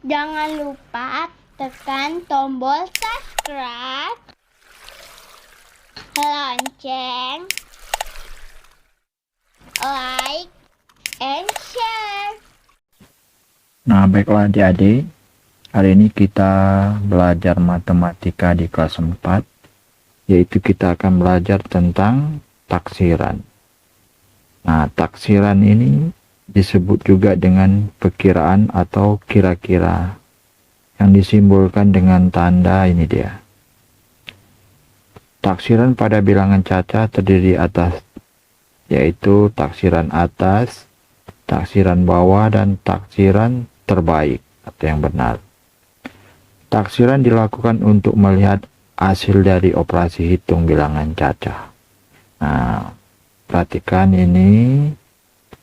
Jangan lupa tekan tombol subscribe, lonceng, like, and share. Nah, baiklah adik-adik, hari ini kita belajar matematika di kelas 4, yaitu kita akan belajar tentang taksiran. Nah, taksiran ini disebut juga dengan perkiraan atau kira-kira, yang disimbolkan dengan tanda ini dia. Taksiran pada bilangan caca terdiri atas, yaitu taksiran atas, taksiran bawah, dan taksiran terbaik atau yang benar. Taksiran dilakukan untuk melihat hasil dari operasi hitung bilangan caca. Nah, perhatikan ini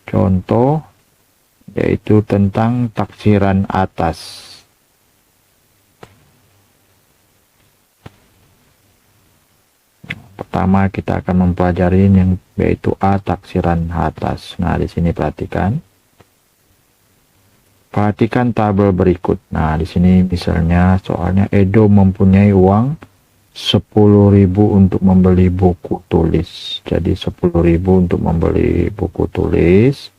contoh, yaitu tentang taksiran atas. Pertama kita akan mempelajari yang yaitu A, taksiran atas. Nah, di sini perhatikan. Perhatikan tabel berikut. Nah, di sini misalnya soalnya Edo mempunyai uang 10.000 untuk membeli buku tulis. Jadi 10.000 untuk membeli buku tulis.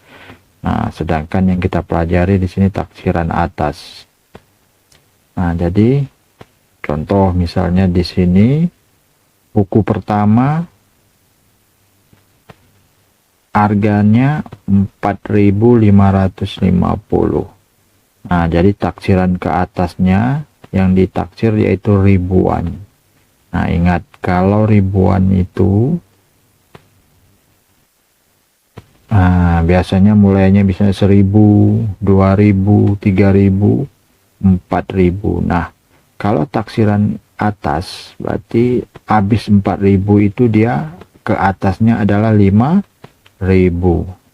Nah, sedangkan yang kita pelajari di sini taksiran atas. Nah, jadi contoh misalnya di sini buku pertama harganya 4.550. Nah, jadi taksiran ke atasnya yang ditaksir yaitu ribuan. Nah, ingat kalau ribuan itu biasanya mulainya bisa 1.000, 2.000, 3.000, 4.000. Nah, kalau taksiran atas berarti habis 4.000 itu dia ke atasnya adalah 5.000.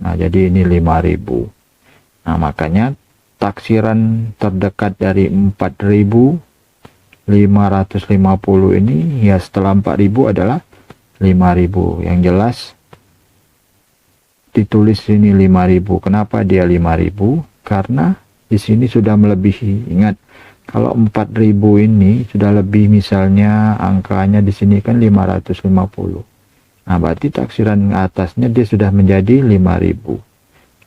Nah, jadi ini 5.000. Nah, makanya taksiran terdekat dari 4.550 ini ya setelah 4.000 adalah 5.000. Yang jelas ditulis ini 5.000. Kenapa dia 5.000? Karena di sini sudah melebihi. Ingat, kalau 4.000 ini sudah lebih, misalnya angkanya di sini kan 550. Nah, berarti taksiran atasnya dia sudah menjadi 5.000.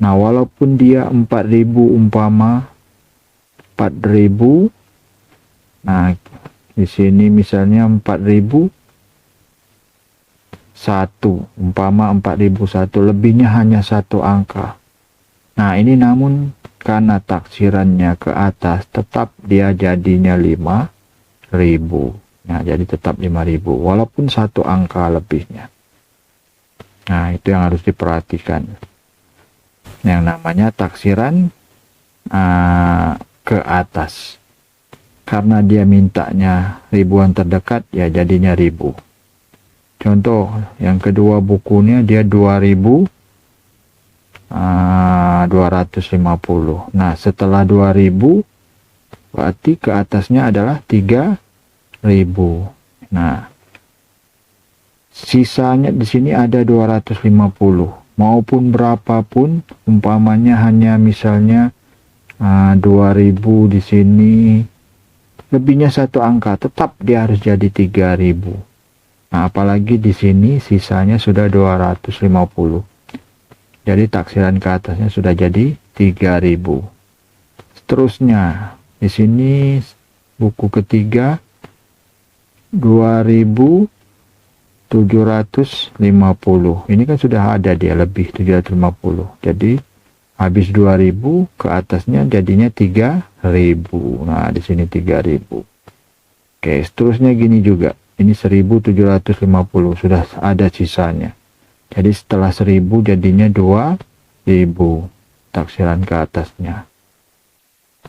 Nah, walaupun dia 4.000 umpama 4.000. Nah, di sini misalnya 4.001 umpama 4.001, lebihnya hanya satu angka. Nah, ini namun karena taksirannya ke atas tetap dia jadinya 5.000. Nah, jadi tetap 5.000 walaupun satu angka lebihnya. Nah, itu yang harus diperhatikan. Yang namanya taksiran ke atas. Karena dia mintanya ribuan terdekat, ya jadinya 1.000. Contoh, yang kedua bukunya dia 2.250. Nah, setelah 2.000, berarti ke atasnya adalah 3.000. Nah, sisanya di sini ada 250. Maupun berapapun, umpamanya hanya misalnya 2.000 di sini, lebihnya satu angka, tetap dia harus jadi 3.000. Nah, apalagi di sini sisanya sudah 250. Jadi taksiran ke atasnya sudah jadi 3.000. Seterusnya, di sini buku ketiga 2.750. Ini kan sudah ada dia lebih 750. Jadi habis 2.000 ke atasnya jadinya 3.000. Nah, di sini 3.000. Oke, seterusnya gini juga. Ini 1.750 sudah ada sisanya. Jadi setelah 1.000 jadinya 2.000 taksiran ke atasnya.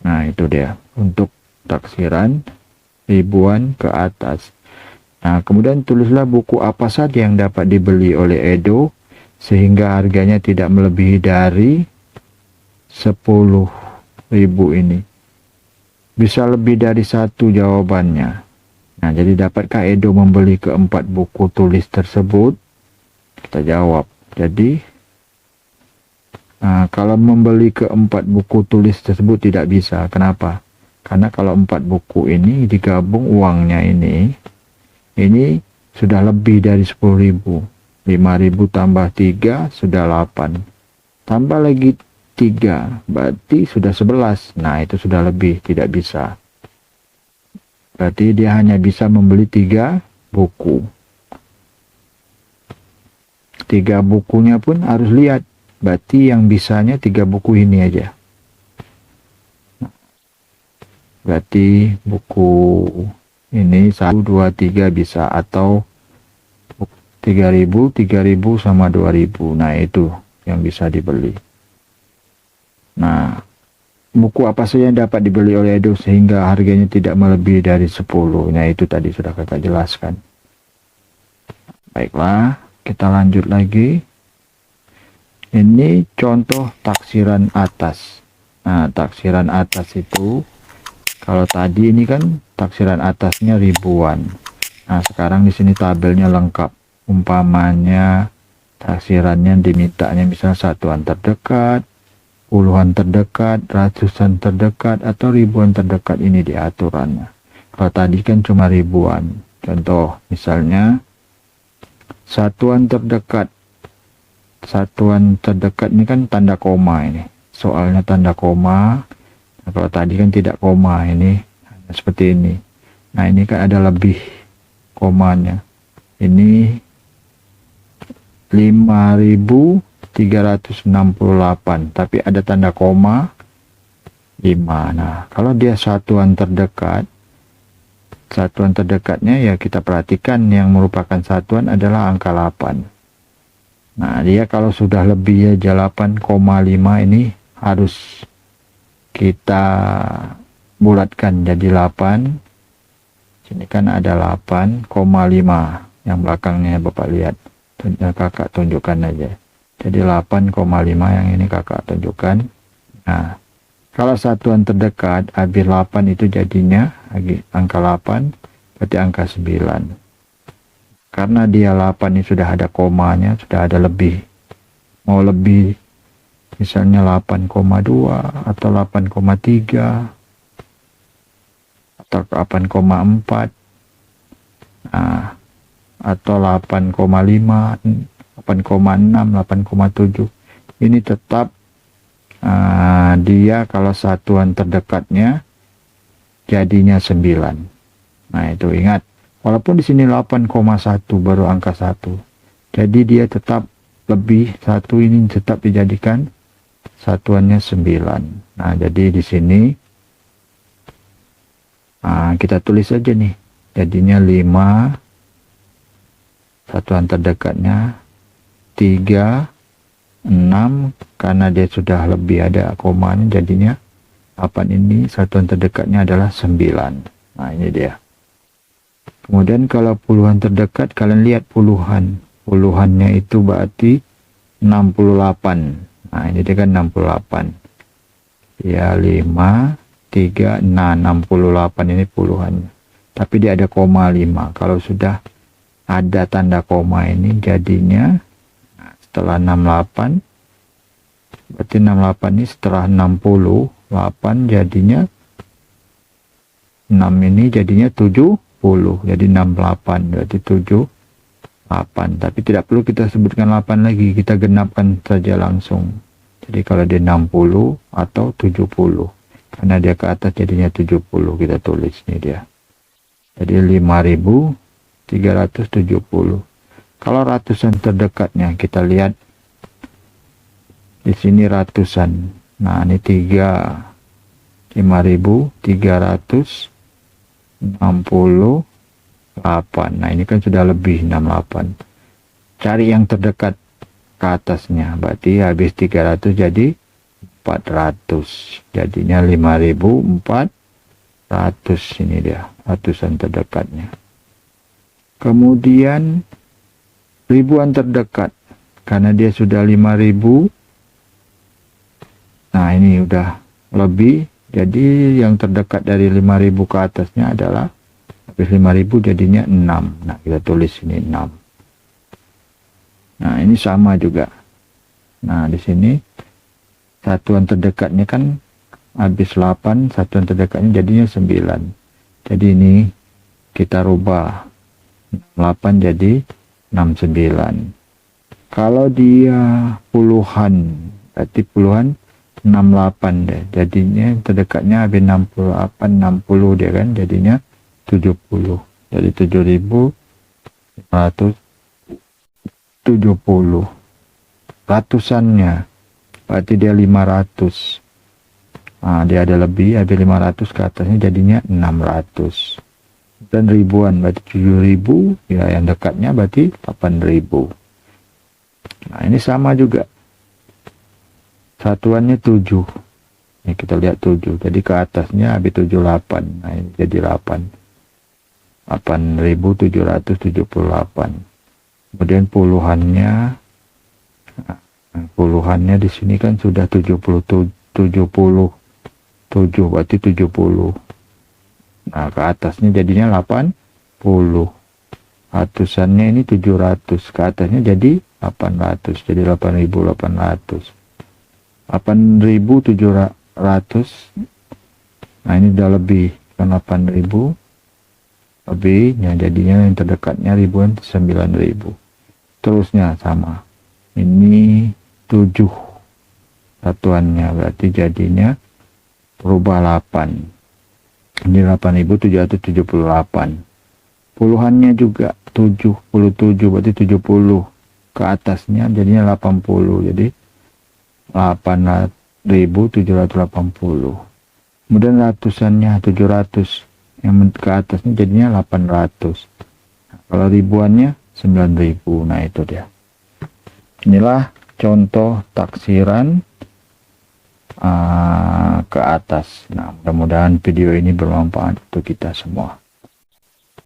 Nah, itu dia untuk taksiran ribuan ke atas. Nah, kemudian tulislah buku apa saja yang dapat dibeli oleh Edo sehingga harganya tidak melebihi dari 10.000 ini. Bisa lebih dari satu jawabannya. Nah, jadi dapatkah Edo membeli keempat buku tulis tersebut? Kita jawab. Jadi, kalau membeli keempat buku tulis tersebut tidak bisa. Kenapa? Karena kalau 4 buku ini digabung uangnya ini sudah lebih dari 10.000. 5.000 tambah 3 sudah 8. Tambah lagi 3 berarti sudah 11. Nah, itu sudah lebih, tidak bisa. Berarti dia hanya bisa membeli 3 buku. 3 bukunya pun harus lihat. Berarti yang bisanya 3 buku ini aja. Berarti buku ini 1, 2, 3 bisa, atau 3.000, 3.000 sama 2.000. Nah, itu yang bisa dibeli. Nah, buku apa saja yang dapat dibeli oleh Edo sehingga harganya tidak melebihi dari 10. Nah, itu tadi sudah kakak jelaskan. Baiklah, kita lanjut lagi. Ini contoh taksiran atas. Nah, taksiran atas itu, kalau tadi ini kan taksiran atasnya ribuan. Nah, sekarang di sini tabelnya lengkap. Umpamanya taksirannya dimintanya misal satuan terdekat, puluhan terdekat, ratusan terdekat, atau ribuan terdekat. Ini diaturannya. Kalau tadi kan cuma ribuan. Contoh misalnya satuan terdekat. Satuan terdekat ini kan tanda koma ini. Soalnya tanda koma. Nah, kalau tadi kan tidak koma, ini seperti ini. Nah, ini kan ada lebih komanya. Ini 5.368, tapi ada tanda koma 5. Nah, kalau dia satuan terdekat, satuan terdekatnya ya kita perhatikan yang merupakan satuan adalah angka 8. Nah, dia kalau sudah lebih ya 8,5 ini harus kita bulatkan jadi 8. Sini kan ada 8,5 yang belakangnya Bapak lihat. Kakak tunjukkan aja. Jadi 8,5 yang ini kakak tunjukkan. Nah, kalau satuan terdekat habis 8 itu jadinya angka 8, berarti angka 9. Karena dia 8 ini sudah ada komanya, sudah ada lebih. Mau lebih misalnya 8,2 atau 8,3 atau 8,4. Nah, atau 8,5, 8,6, 8,7. Ini tetap dia kalau satuan terdekatnya jadinya 9. Nah, itu ingat. Walaupun di sini 8,1 baru angka 1. Jadi dia tetap lebih, 1 ini tetap dijadikan satuannya 9. Nah, jadi di sini kita tulis aja nih. Jadinya 5. Satuan terdekatnya 3, 6, karena dia sudah lebih ada komanya, jadinya 8 ini satuan terdekatnya adalah 9. Nah, ini dia. Kemudian kalau puluhan terdekat, kalian lihat puluhan. Puluhannya itu berarti 68. Nah, ini dia kan 68. Ya, 5, 3, nah 68 ini puluhannya. Tapi dia ada koma 5. Kalau sudah ada tanda koma ini jadinya setelah 68, berarti 68 ini setelah 68 jadinya 6 ini jadinya 70, jadi 68 berarti 78. Tapi tidak perlu kita sebutkan 8 lagi, kita genapkan saja langsung. Jadi kalau dia 60 atau 70, karena dia ke atas jadinya 70, kita tulis ini dia. Jadi 5.370. Kalau ratusan terdekatnya kita lihat di sini ratusan. Nah, ini 5.368. Nah, ini kan sudah lebih 68. Cari yang terdekat ke atasnya. Berarti habis 300 jadi 400. Jadinya 5.400. Ini dia ratusan terdekatnya. Kemudian ribuan terdekat, karena dia sudah 5.000. Nah, ini udah lebih, jadi yang terdekat dari 5.000 ke atasnya adalah habis 5.000 jadinya 6. Nah, kita tulis ini 6. Nah, ini sama juga. Nah, di sini satuan terdekatnya kan habis 8, satuan terdekatnya jadinya 9. Jadi ini kita rubah 8 jadi 69. Kalau dia puluhan, berarti puluhan 68 deh. Jadinya terdekatnya habis 68, 60 dia kan, jadinya 70. Jadi 7.570. Ratusannya berarti dia 500. Nah, dia ada lebih, habis 500 ke atasnya jadinya 600. Dan ribuan berarti 7.000, ya yang dekatnya berarti 8.000. Nah, ini sama juga. Satuannya 7. Ini kita lihat 7. Jadi ke atasnya habis 78. Nah, ini jadi 8. 8.778. Kemudian puluhannya di sini kan sudah 77, berarti 70. Nah, ke atasnya jadinya 80. Ratusannya ini 700, ke atasnya jadi 800, jadi 8.800. 8.700. Nah, ini udah lebih kan, 8.000 lebih, ya jadinya yang terdekatnya ribuan 9.000. Terusnya sama, ini 7 satuannya, berarti jadinya rubah 8, ini 8.778. Puluhannya juga 77, berarti 70, ke atasnya jadinya 80, jadi 8.780. Kemudian ratusannya 700, yang ke atasnya jadinya 800. Nah, kalau ribuannya 9.000. Nah, itu dia. Inilah contoh taksiran ke atas. Nah, mudah-mudahan video ini bermanfaat untuk kita semua.